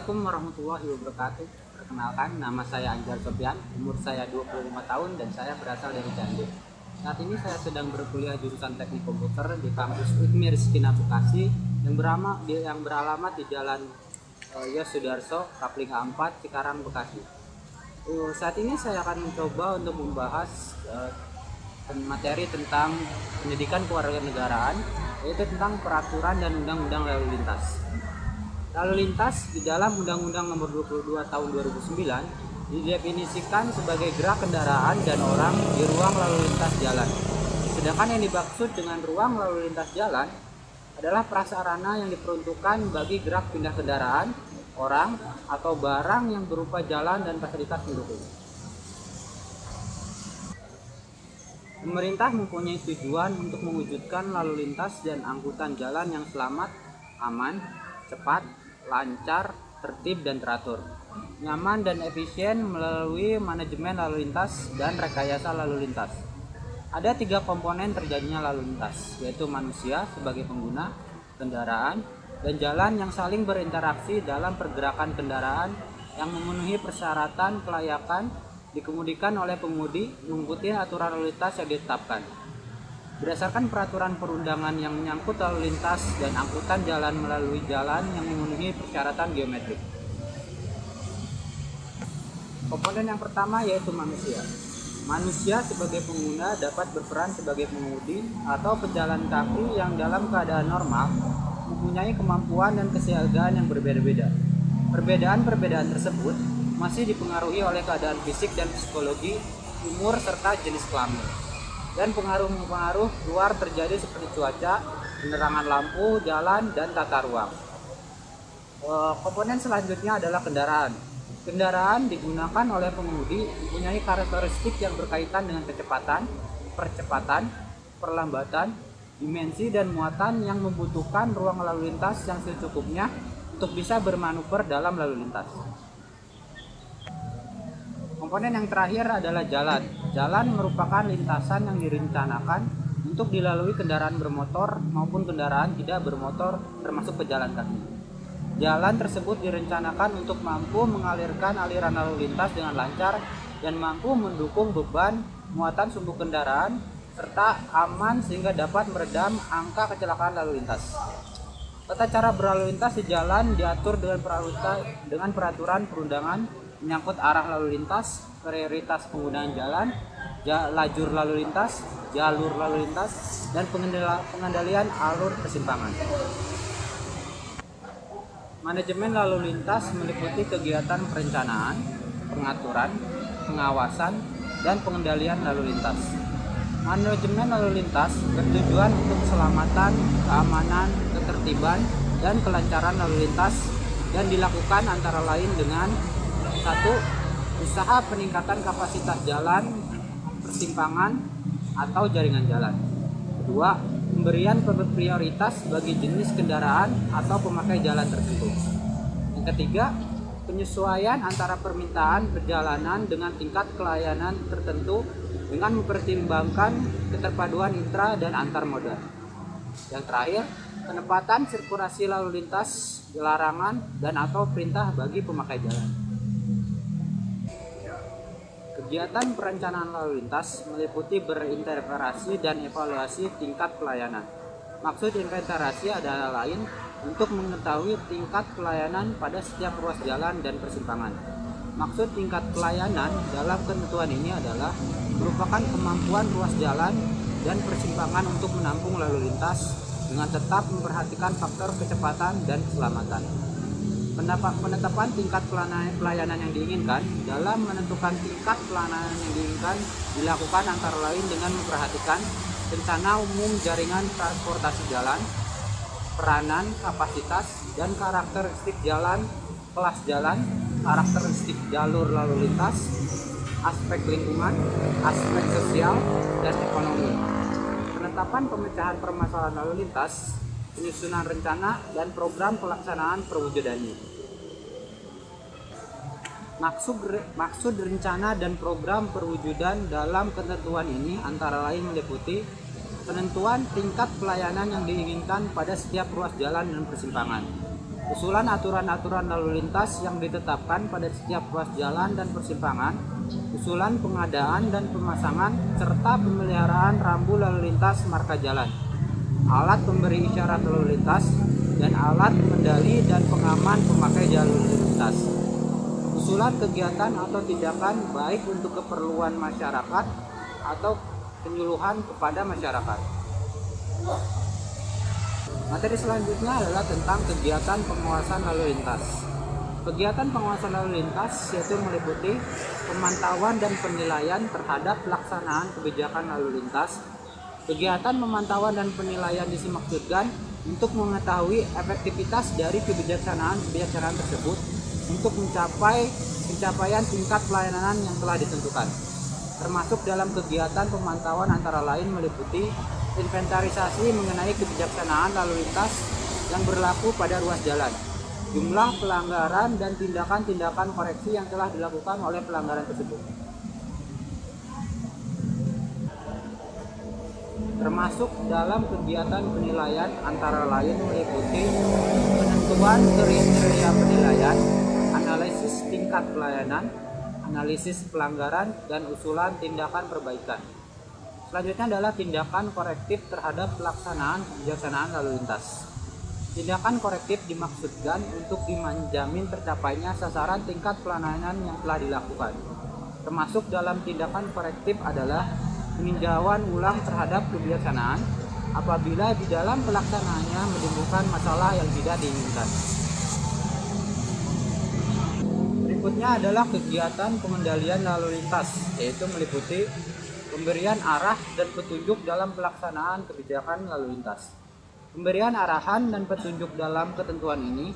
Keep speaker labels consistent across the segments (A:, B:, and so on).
A: Assalamualaikum warahmatullahi wabarakatuh. Perkenalkan, nama saya Anjar Sofian, umur saya 25 tahun dan saya berasal dari Jambi. Saat ini saya sedang berkuliah jurusan Teknik Komputer di kampus UITMI Rizkina Bekasi yang beralamat di Jalan Yos Sudarso, Kapling A4, Cikarang, Bekasi. Saat ini saya akan mencoba untuk membahas materi tentang pendidikan kewarganegaraan, yaitu tentang peraturan dan undang-undang lalu lintas. Lalu lintas di dalam Undang-Undang Nomor 22 Tahun 2009 didefinisikan sebagai gerak kendaraan dan orang di ruang lalu lintas jalan. Sedangkan yang dimaksud dengan ruang lalu lintas jalan adalah prasarana yang diperuntukkan bagi gerak pindah kendaraan, orang, atau barang yang berupa jalan dan fasilitas pendukung. Pemerintah mempunyai tujuan untuk mewujudkan lalu lintas dan angkutan jalan yang selamat, aman, cepat, lancar, tertib dan teratur, nyaman dan efisien melalui manajemen lalu lintas dan rekayasa lalu lintas. Ada 3 komponen terjadinya lalu lintas, yaitu manusia sebagai pengguna kendaraan dan jalan yang saling berinteraksi dalam pergerakan kendaraan yang memenuhi persyaratan kelayakan dikemudikan oleh pengemudi mengikuti aturan lalu lintas yang ditetapkan. Berdasarkan peraturan perundangan yang menyangkut lalu lintas dan angkutan jalan melalui jalan yang memenuhi persyaratan geometrik. Komponen yang pertama yaitu manusia. Manusia sebagai pengguna dapat berperan sebagai pengemudi atau pejalan kaki yang dalam keadaan normal mempunyai kemampuan dan kesiagaan yang berbeda-beda. Perbedaan-perbedaan tersebut masih dipengaruhi oleh keadaan fisik dan psikologi, umur, serta jenis kelamin. Dan pengaruh-pengaruh luar terjadi seperti cuaca, penerangan lampu, jalan, dan tata ruang. Komponen selanjutnya adalah kendaraan. Kendaraan digunakan oleh pengemudi mempunyai karakteristik yang berkaitan dengan kecepatan, percepatan, perlambatan, dimensi, dan muatan yang membutuhkan ruang lalu lintas yang secukupnya untuk bisa bermanuver dalam lalu lintas. Komponen yang terakhir adalah jalan. Jalan merupakan lintasan yang direncanakan untuk dilalui kendaraan bermotor maupun kendaraan tidak bermotor termasuk pejalan kaki. Jalan tersebut direncanakan untuk mampu mengalirkan aliran lalu lintas dengan lancar dan mampu mendukung beban muatan sumbu kendaraan serta aman sehingga dapat meredam angka kecelakaan lalu lintas. Tata cara berlalu lintas di jalan diatur dengan peraturan perundangan menyangkut arah lalu lintas, prioritas penggunaan jalan, lajur lalu lintas, jalur lalu lintas, dan pengendalian alur persimpangan. Manajemen lalu lintas meliputi kegiatan perencanaan, pengaturan, pengawasan, dan pengendalian lalu lintas. Manajemen lalu lintas bertujuan untuk keselamatan, keamanan, ketertiban, dan kelancaran lalu lintas dan dilakukan antara lain dengan 1. Usaha peningkatan kapasitas jalan, persimpangan, atau jaringan jalan. 2. Pemberian prioritas bagi jenis kendaraan atau pemakai jalan tertentu. Yang ketiga, penyesuaian antara permintaan perjalanan dengan tingkat kelayanan tertentu dengan mempertimbangkan keterpaduan intra dan antar moda. Yang terakhir, penempatan sirkulasi lalu lintas, larangan, dan atau perintah bagi pemakai jalan. Kegiatan perencanaan lalu lintas meliputi berinterferasi dan evaluasi tingkat pelayanan. Maksud inventarisasi adalah lain untuk mengetahui tingkat pelayanan pada setiap ruas jalan dan persimpangan. Maksud tingkat pelayanan dalam ketentuan ini adalah merupakan kemampuan ruas jalan dan persimpangan untuk menampung lalu lintas dengan tetap memperhatikan faktor kecepatan dan keselamatan. Penetapan tingkat pelayanan yang diinginkan dalam menentukan tingkat pelayanan yang diinginkan dilakukan antara lain dengan memperhatikan rencana umum jaringan transportasi jalan, peranan, kapasitas, dan karakteristik jalan, kelas jalan, karakteristik jalur lalu lintas, aspek lingkungan, aspek sosial, dan ekonomi. Penetapan pemecahan permasalahan lalu lintas, penyusunan rencana, dan program pelaksanaan perwujudannya. Maksud rencana dan program perwujudan dalam ketentuan ini antara lain meliputi penentuan tingkat pelayanan yang diinginkan pada setiap ruas jalan dan persimpangan, usulan aturan-aturan lalu lintas yang ditetapkan pada setiap ruas jalan dan persimpangan, usulan pengadaan dan pemasangan, serta pemeliharaan rambu lalu lintas marka jalan, alat pemberi isyarat lalu lintas, dan alat pengendali dan pengaman pemakai jalur lintas. Usulan kegiatan atau tindakan baik untuk keperluan masyarakat atau penyuluhan kepada masyarakat. Materi selanjutnya adalah tentang kegiatan pengawasan lalu lintas. Kegiatan pengawasan lalu lintas yaitu meliputi pemantauan dan penilaian terhadap pelaksanaan kebijakan lalu lintas. Kegiatan pemantauan dan penilaian dimaksudkan untuk mengetahui efektivitas dari kebijaksanaan tersebut untuk mencapai pencapaian tingkat pelayanan yang telah ditentukan. Termasuk dalam kegiatan pemantauan antara lain meliputi inventarisasi mengenai kebijaksanaan lalu lintas yang berlaku pada ruas jalan, jumlah pelanggaran dan tindakan-tindakan koreksi yang telah dilakukan oleh pelanggaran tersebut. Termasuk dalam kegiatan penilaian antara lain meliputi penentuan kriteria penilaian, analisis tingkat pelayanan, analisis pelanggaran, dan usulan tindakan perbaikan. Selanjutnya adalah tindakan korektif terhadap pelaksanaan kebijaksanaan lalu lintas. Tindakan korektif dimaksudkan untuk menjamin tercapainya sasaran tingkat pelayanan yang telah dilakukan. Termasuk dalam tindakan korektif adalah peninjauan ulang terhadap kebijaksanaan apabila di dalam pelaksanaannya menimbulkan masalah yang tidak diinginkan. Berikutnya adalah kegiatan pengendalian lalu lintas, yaitu meliputi pemberian arah dan petunjuk dalam pelaksanaan kebijakan lalu lintas. Pemberian arahan dan petunjuk dalam ketentuan ini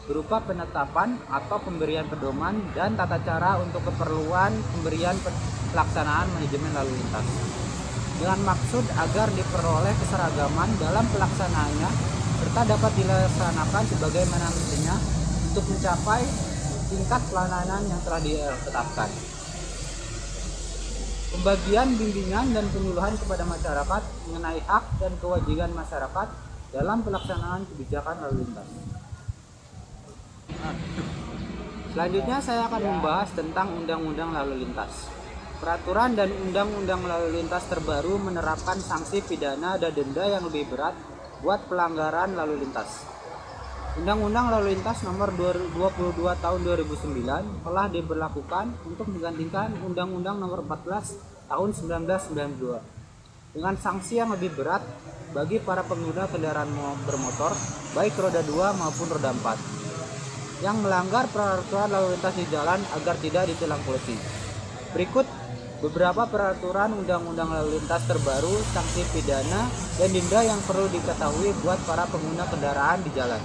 A: berupa penetapan atau pemberian pedoman dan tata cara untuk keperluan pemberian pelaksanaan manajemen lalu lintas. Dengan maksud agar diperoleh keseragaman dalam pelaksanaannya serta dapat dilaksanakan sebagaimana mestinya untuk mencapai tingkat pelayanan yang telah ditetapkan. Pembagian bimbingan dan penyuluhan kepada masyarakat mengenai hak dan kewajiban masyarakat dalam pelaksanaan kebijakan lalu lintas. Selanjutnya saya akan membahas tentang Undang-Undang Lalu Lintas. Peraturan dan Undang-Undang Lalu Lintas terbaru menerapkan sanksi pidana dan denda yang lebih berat buat pelanggaran lalu lintas. Undang-Undang Lalu Lintas Nomor 22 Tahun 2009 telah diberlakukan untuk menggantikan Undang-Undang Nomor 14 Tahun 1992 dengan sanksi yang lebih berat bagi para pengguna kendaraan bermotor baik roda 2 maupun roda 4 yang melanggar peraturan lalu lintas di jalan agar tidak ditilang polisi. Berikut beberapa peraturan Undang-Undang Lalu Lintas terbaru, sanksi pidana dan denda yang perlu diketahui buat para pengguna kendaraan di jalan.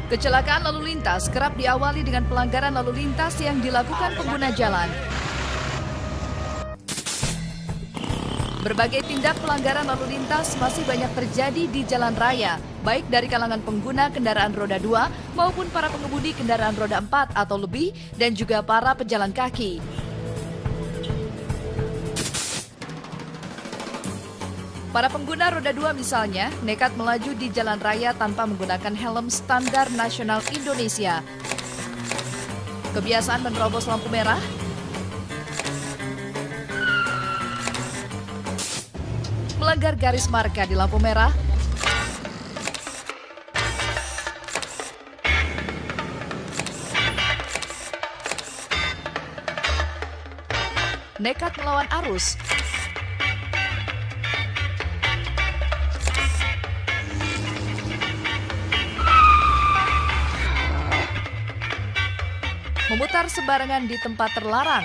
B: Kecelakaan lalu lintas kerap diawali dengan pelanggaran lalu lintas yang dilakukan pengguna jalan. Berbagai tindak pelanggaran lalu lintas masih banyak terjadi di jalan raya, baik dari kalangan pengguna kendaraan roda 2 maupun para pengemudi kendaraan roda 4 atau lebih dan juga para pejalan kaki. Para pengguna roda 2 misalnya nekat melaju di jalan raya tanpa menggunakan helm standar nasional Indonesia. Kebiasaan menerobos lampu merah, melanggar garis marka di lampu merah, nekat melawan arus, memutar sembarangan di tempat terlarang,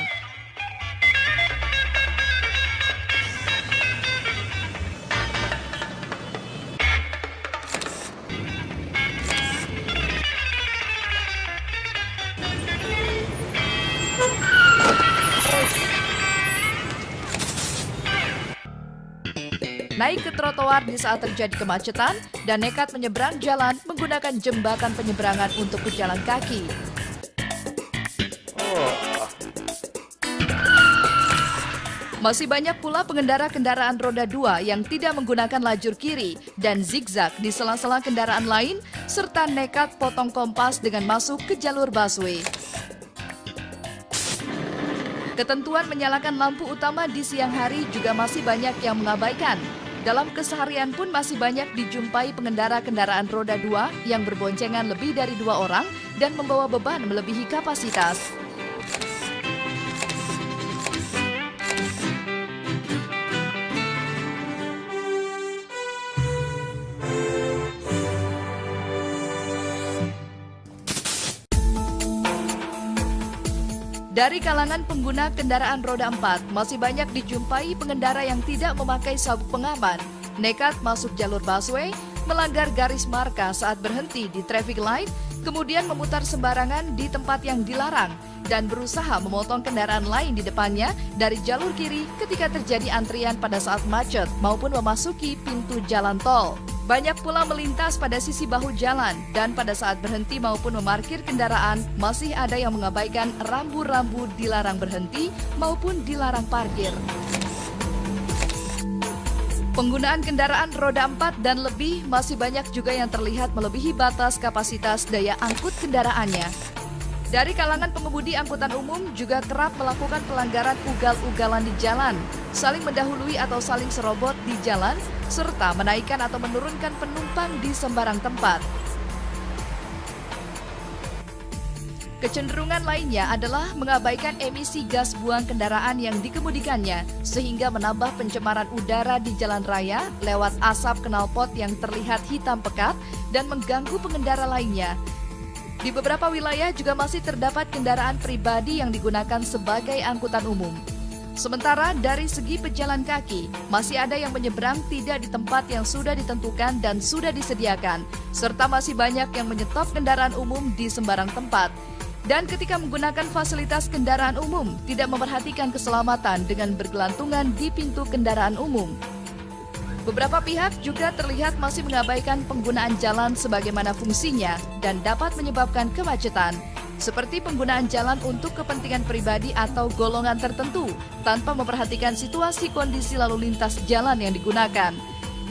B: naik ke trotoar di saat terjadi kemacetan, dan nekat menyeberang jalan menggunakan jembatan penyeberangan untuk pejalan kaki. Masih banyak pula pengendara kendaraan roda 2 yang tidak menggunakan lajur kiri dan zigzag di sela-sela kendaraan lain, serta nekat potong kompas dengan masuk ke jalur busway. Ketentuan menyalakan lampu utama di siang hari juga masih banyak yang mengabaikan. Dalam keseharian pun masih banyak dijumpai pengendara kendaraan roda 2 yang berboncengan lebih dari 2 orang dan membawa beban melebihi kapasitas. Dari kalangan pengguna kendaraan roda 4, masih banyak dijumpai pengendara yang tidak memakai sabuk pengaman, nekat masuk jalur busway, melanggar garis marka saat berhenti di traffic light, kemudian memutar sembarangan di tempat yang dilarang, dan berusaha memotong kendaraan lain di depannya dari jalur kiri ketika terjadi antrian pada saat macet maupun memasuki pintu jalan tol. Banyak pula melintas pada sisi bahu jalan dan pada saat berhenti maupun memarkir kendaraan masih ada yang mengabaikan rambu-rambu dilarang berhenti maupun dilarang parkir. Penggunaan kendaraan roda 4 dan lebih masih banyak juga yang terlihat melebihi batas kapasitas daya angkut kendaraannya. Dari kalangan pengemudi angkutan umum juga kerap melakukan pelanggaran ugal-ugalan di jalan, saling mendahului atau saling serobot di jalan, serta menaikkan atau menurunkan penumpang di sembarang tempat. Kecenderungan lainnya adalah mengabaikan emisi gas buang kendaraan yang dikemudikannya, sehingga menambah pencemaran udara di jalan raya lewat asap knalpot yang terlihat hitam pekat dan mengganggu pengendara lainnya. Di beberapa wilayah juga masih terdapat kendaraan pribadi yang digunakan sebagai angkutan umum. Sementara dari segi pejalan kaki, masih ada yang menyeberang tidak di tempat yang sudah ditentukan dan sudah disediakan, serta masih banyak yang menyetop kendaraan umum di sembarang tempat. Dan ketika menggunakan fasilitas kendaraan umum, tidak memperhatikan keselamatan dengan bergelantungan di pintu kendaraan umum. Beberapa pihak juga terlihat masih mengabaikan penggunaan jalan sebagaimana fungsinya dan dapat menyebabkan kemacetan, seperti penggunaan jalan untuk kepentingan pribadi atau golongan tertentu tanpa memperhatikan situasi kondisi lalu lintas jalan yang digunakan.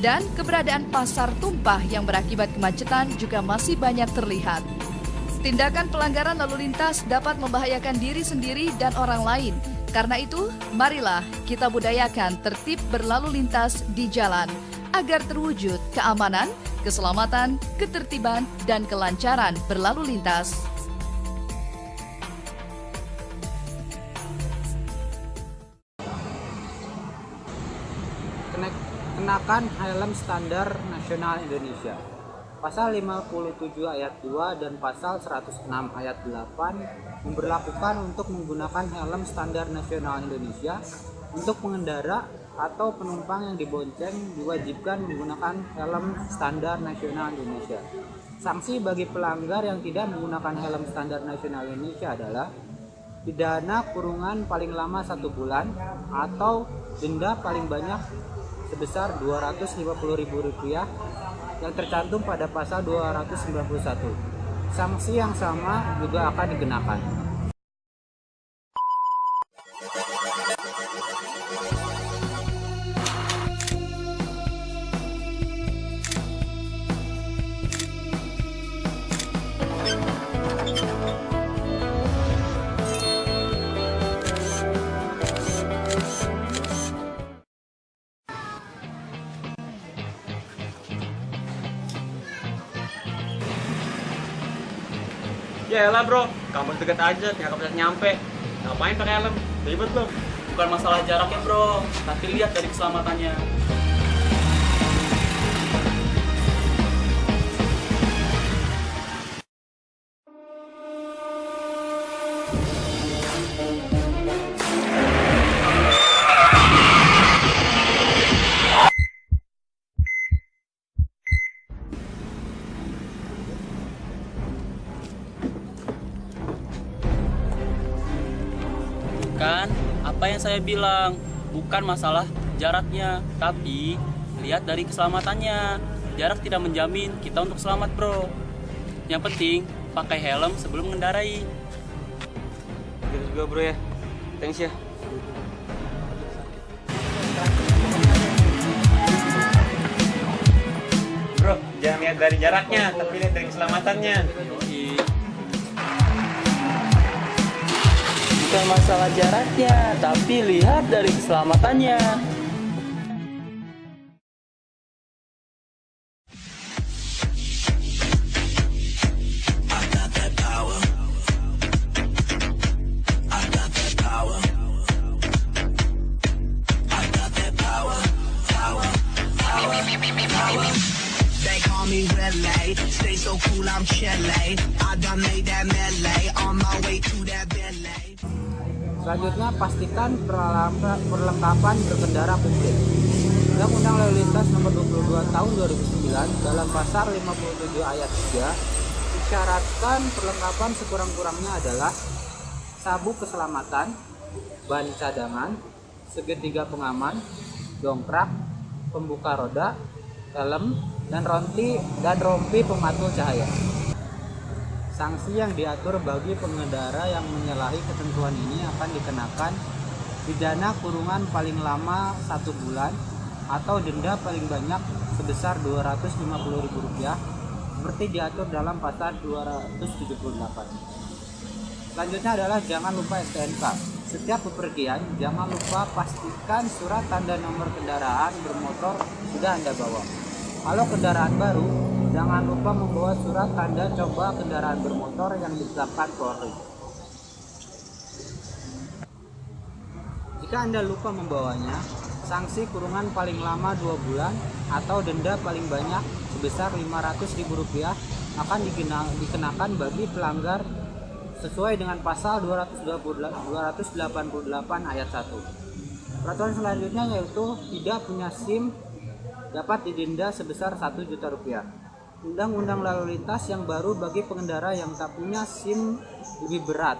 B: Dan keberadaan pasar tumpah yang berakibat kemacetan juga masih banyak terlihat. Tindakan pelanggaran lalu lintas dapat membahayakan diri sendiri dan orang lain. Karena itu, marilah kita budayakan tertib berlalu lintas di jalan agar terwujud keamanan, keselamatan, ketertiban, dan kelancaran berlalu lintas.
A: Kenakan helm standar nasional Indonesia. Pasal 57 ayat 2 dan pasal 106 ayat 8 memberlakukan untuk menggunakan helm standar nasional Indonesia untuk pengendara atau penumpang yang dibonceng diwajibkan menggunakan helm standar nasional Indonesia. Sanksi bagi pelanggar yang tidak menggunakan helm standar nasional Indonesia adalah pidana kurungan paling lama 1 bulan atau denda paling banyak sebesar Rp250.000 yang tercantum pada pasal 291. Sanksi yang sama juga akan dikenakan.
C: Ya elah bro, kampus deket aja, tinggal bisa nyampe. Ngapain pakai helm? Ribet loh. Bukan masalah jaraknya bro, tapi lihat dari keselamatannya. Kan apa yang saya bilang, bukan masalah jaraknya, tapi lihat dari keselamatannya. Jarak tidak menjamin kita untuk selamat, bro. Yang penting pakai helm sebelum mengendarai.
D: Gitu juga bro ya. Thanks ya. Bro, jangan lihat dari jaraknya, tapi lihat dari keselamatannya.
C: Bukan masalah jaraknya, tapi lihat dari keselamatannya.
E: They call me Relay, stay so cool I'm Chile. I done made that melee, on my way to that Belay.
A: Selanjutnya, pastikan perlengkapan berkendara komplit. Undang-Undang Lalu Lintas Nomor 22 Tahun 2009 dalam Pasal 57 Ayat 3 isyaratkan perlengkapan sekurang-kurangnya adalah sabuk keselamatan, ban cadangan, segitiga pengaman, dongkrak, pembuka roda, helm, dan rompi pematul cahaya. Sanksi yang diatur bagi pengendara yang menyalahi ketentuan ini akan dikenakan pidana kurungan paling lama 1 bulan atau denda paling banyak sebesar Rp250.000 seperti diatur dalam pasal 278. Selanjutnya adalah jangan lupa STNK. Setiap bepergian jangan lupa pastikan surat tanda nomor kendaraan bermotor sudah Anda bawa. Kalau kendaraan baru, jangan lupa membawa surat tanda coba kendaraan bermotor yang ditetapkan Polri. Jika Anda lupa membawanya, sanksi kurungan paling lama 2 bulan atau denda paling banyak sebesar Rp500.000 akan dikenakan bagi pelanggar sesuai dengan pasal 288 ayat 1. Peraturan selanjutnya yaitu tidak punya SIM dapat didenda sebesar Rp1 juta. Undang-Undang Lalu Lintas yang baru bagi pengendara yang tak punya SIM lebih berat.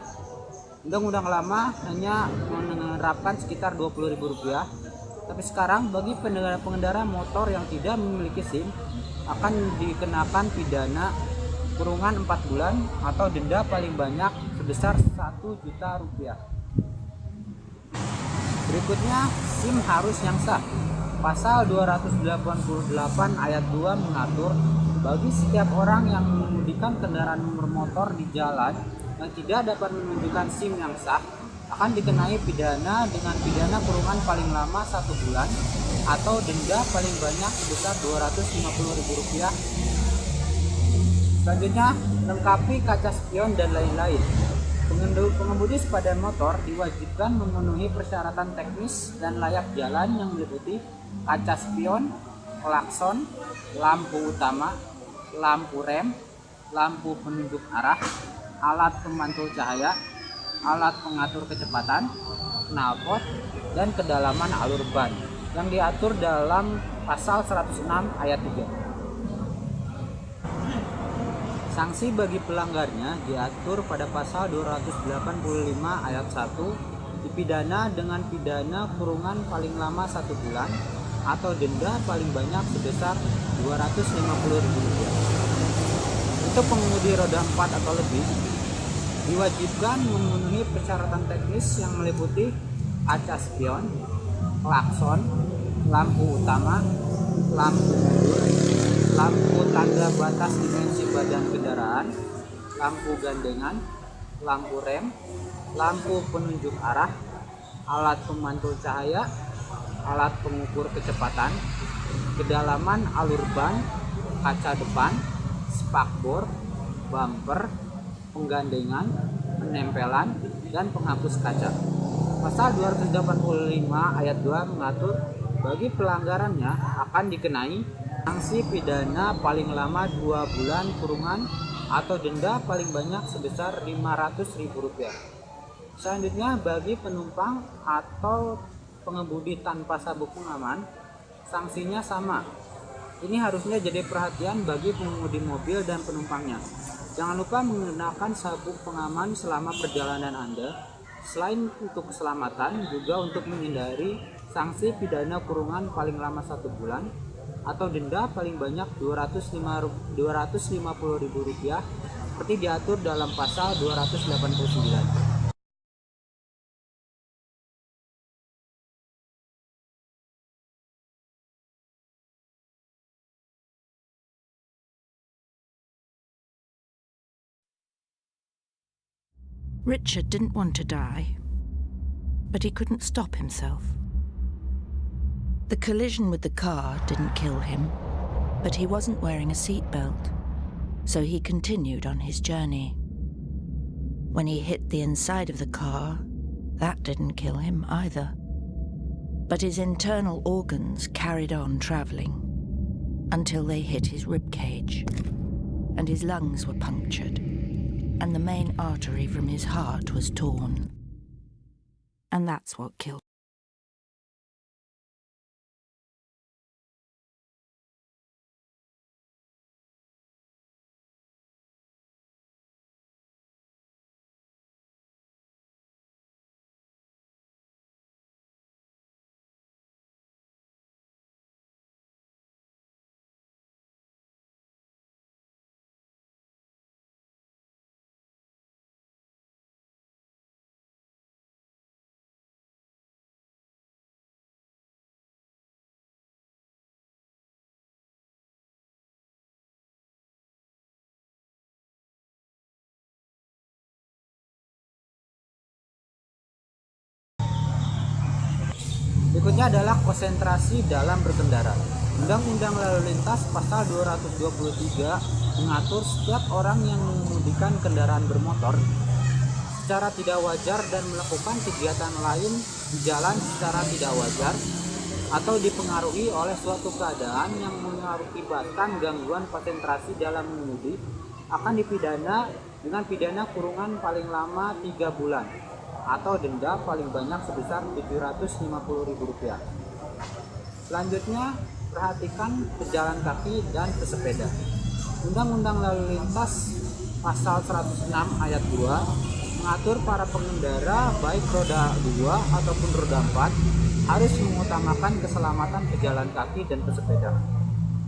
A: Undang-Undang lama hanya menerapkan sekitar Rp20.000, tapi sekarang bagi pengendara motor yang tidak memiliki SIM akan dikenakan pidana kurungan 4 bulan atau denda paling banyak sebesar Rp1 juta. Berikutnya, SIM harus yang sah. Pasal 288 ayat 2 mengatur bagi setiap orang yang mengemudikan kendaraan bermotor di jalan yang tidak dapat menunjukkan SIM yang sah akan dikenai pidana dengan pidana kurungan paling lama 1 bulan atau denda paling banyak sebesar Rp250.000. Selanjutnya, lengkapi kaca spion dan lain-lain. Pengemudi sepeda motor diwajibkan memenuhi persyaratan teknis dan layak jalan yang meliputi kaca spion, klakson, lampu utama, lampu rem, lampu penunjuk arah, alat pemantul cahaya, alat pengatur kecepatan, knalpot, dan kedalaman alur ban yang diatur dalam pasal 106 ayat 3. Sanksi bagi pelanggarnya diatur pada pasal 285 ayat 1, dipidana dengan pidana kurungan paling lama 1 bulan atau denda paling banyak sebesar Rp250.000. Untuk pengemudi roda 4 atau lebih, diwajibkan memenuhi persyaratan teknis yang meliputi kaca spion, klakson, lampu utama, lampu mundur, lampu tanda batas dimensi badan kendaraan, lampu gandengan, lampu rem, lampu penunjuk arah, alat pemantul cahaya, alat pengukur kecepatan, kedalaman alur ban, kaca depan, spakbor, bumper, penggandengan, penempelan, dan penghapus kaca. Pasal 285 ayat 2 mengatur bagi pelanggarannya akan dikenai sanksi pidana paling lama 2 bulan kurungan atau denda paling banyak sebesar Rp500.000. Selanjutnya, bagi penumpang atau pengemudi tanpa sabuk pengaman, sanksinya sama. Ini harusnya jadi perhatian bagi pengemudi mobil dan penumpangnya. Jangan lupa menggunakan sabuk pengaman selama perjalanan Anda. Selain untuk keselamatan, juga untuk menghindari sanksi pidana kurungan paling lama 1 bulan atau denda paling banyak Rp250.000 seperti diatur dalam pasal 289.
F: Richard didn't want to die, but he couldn't stop himself. The collision with the car didn't kill him, but he wasn't wearing a seatbelt, so he continued on his journey. When he hit the inside of the car, that didn't kill him either, but his internal organs carried on traveling until they hit his rib cage, and his lungs were punctured, and the main artery from his heart was torn. And that's what killed him.
A: Berikutnya adalah konsentrasi dalam berkendara. Undang-Undang Lalu Lintas pasal 223 mengatur setiap orang yang mengemudikan kendaraan bermotor secara tidak wajar dan melakukan kegiatan lain di jalan secara tidak wajar atau dipengaruhi oleh suatu keadaan yang mengakibatkan gangguan konsentrasi dalam mengemudi akan dipidana dengan pidana kurungan paling lama 3 bulan atau denda paling banyak sebesar Rp750.000. Selanjutnya, perhatikan pejalan kaki dan pesepeda. Undang-Undang Lalu Lintas pasal 106 ayat 2 mengatur para pengendara baik roda 2 ataupun roda 4 harus mengutamakan keselamatan pejalan kaki dan pesepeda.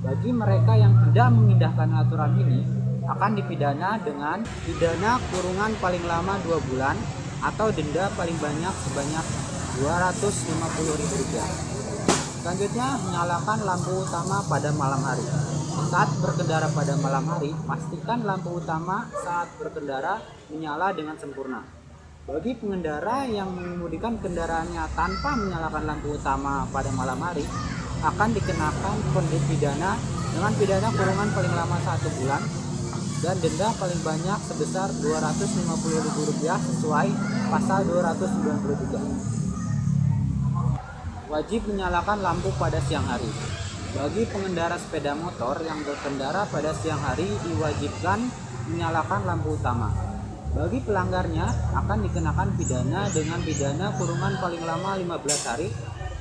A: Bagi mereka yang tidak mengindahkan aturan ini akan dipidana dengan pidana kurungan paling lama 2 bulan atau denda paling banyak sebanyak Rp250.000. Selanjutnya, menyalakan lampu utama pada malam hari. Saat berkendara pada malam hari, pastikan lampu utama saat berkendara menyala dengan sempurna. Bagi pengendara yang mengemudikan kendaraannya tanpa menyalakan lampu utama pada malam hari, akan dikenakan pidana dengan pidana kurungan paling lama 1 bulan dan denda paling banyak sebesar Rp250.000 sesuai pasal 293. Wajib menyalakan lampu pada siang hari. Bagi pengendara sepeda motor yang berkendara pada siang hari diwajibkan menyalakan lampu utama. Bagi pelanggarnya akan dikenakan pidana dengan pidana kurungan paling lama 15 hari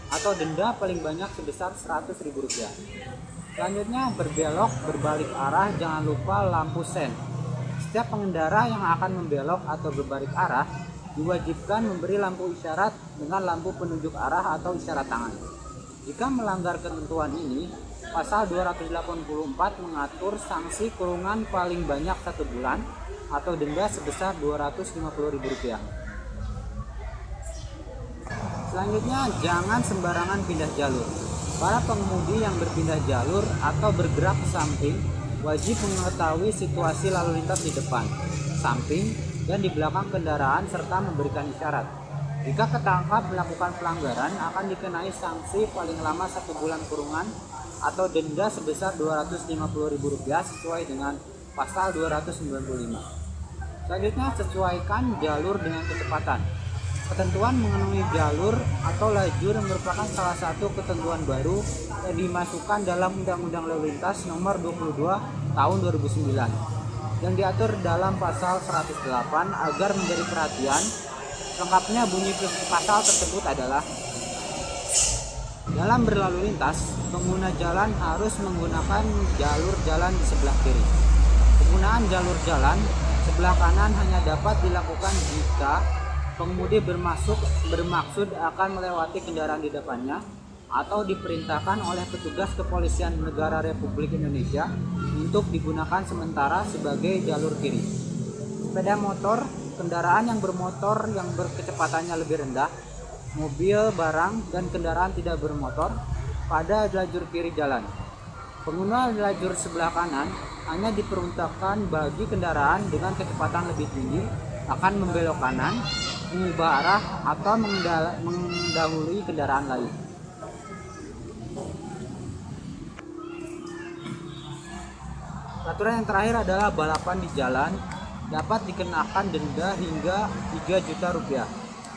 A: atau denda paling banyak sebesar Rp100.000. Selanjutnya, berbelok berbalik arah, jangan lupa lampu sen. Setiap pengendara yang akan membelok atau berbalik arah diwajibkan memberi lampu isyarat dengan lampu penunjuk arah atau isyarat tangan. Jika melanggar ketentuan ini, pasal 284 mengatur sanksi kurungan paling banyak 1 bulan atau denda sebesar Rp250.000. Selanjutnya, jangan sembarangan pindah jalur. Para pengemudi yang berpindah jalur atau bergerak ke samping wajib mengetahui situasi lalu lintas di depan, samping, dan di belakang kendaraan serta memberikan isyarat. Jika ketangkap melakukan pelanggaran akan dikenai sanksi paling lama 1 bulan kurungan atau denda sebesar Rp250.000 sesuai dengan pasal 295. Selanjutnya, sesuaikan jalur dengan kecepatan. Ketentuan mengenai jalur atau lajur merupakan salah satu ketentuan baru yang dimasukkan dalam Undang-Undang Lalu Lintas Nomor 22 Tahun 2009 yang diatur dalam pasal 108 agar menjadi perhatian. Lengkapnya bunyi pasal tersebut adalah: dalam berlalu lintas, pengguna jalan harus menggunakan jalur jalan di sebelah kiri. Penggunaan jalur jalan sebelah kanan hanya dapat dilakukan jika pengemudi bermaksud akan melewati kendaraan di depannya atau diperintahkan oleh petugas kepolisian negara Republik Indonesia untuk digunakan sementara sebagai jalur kiri. Sepeda motor, kendaraan yang bermotor yang berkecepatannya lebih rendah, mobil, barang, dan kendaraan tidak bermotor pada lajur kiri jalan. Pengguna lajur sebelah kanan hanya diperuntukkan bagi kendaraan dengan kecepatan lebih tinggi akan membelok kanan, mengubah arah, atau mendahului kendaraan lain. Peraturan yang terakhir adalah balapan di jalan dapat dikenakan denda hingga 3 juta rupiah.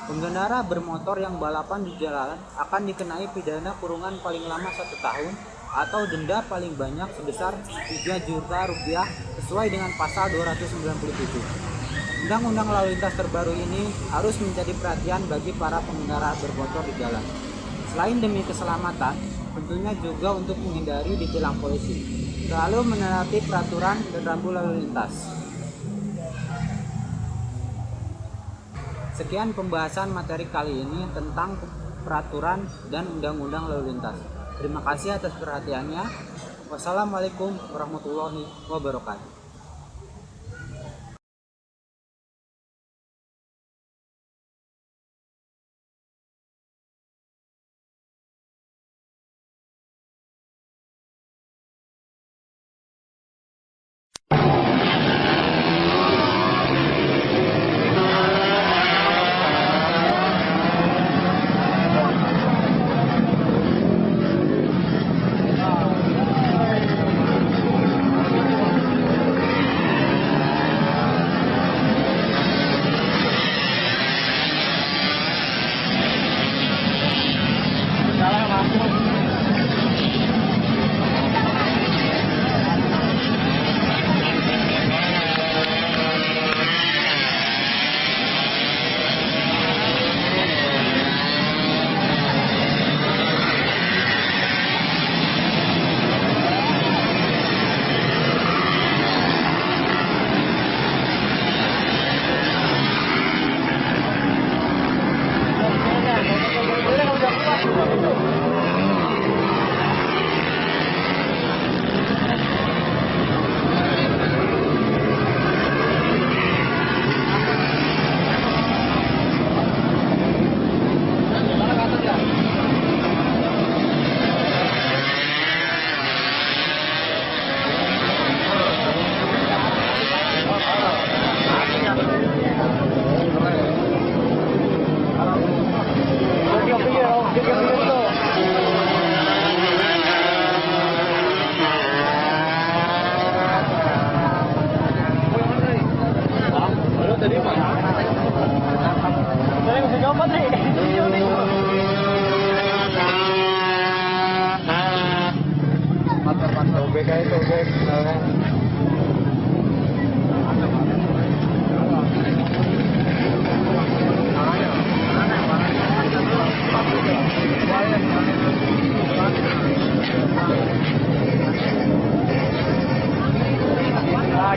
A: Pengendara bermotor yang balapan di jalan akan dikenai pidana kurungan paling lama 1 tahun atau denda paling banyak sebesar 3 juta rupiah sesuai dengan pasal 297. Undang-undang lalu lintas terbaru ini harus menjadi perhatian bagi para pengendara bermotor di jalan. Selain demi keselamatan, tentunya juga untuk menghindari ditilang polisi. Selalu menaati peraturan dan rambu lalu lintas. Sekian pembahasan materi kali ini tentang peraturan dan undang-undang lalu lintas. Terima kasih atas perhatiannya. Wassalamualaikum warahmatullahi wabarakatuh.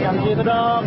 C: Yang gitu dong.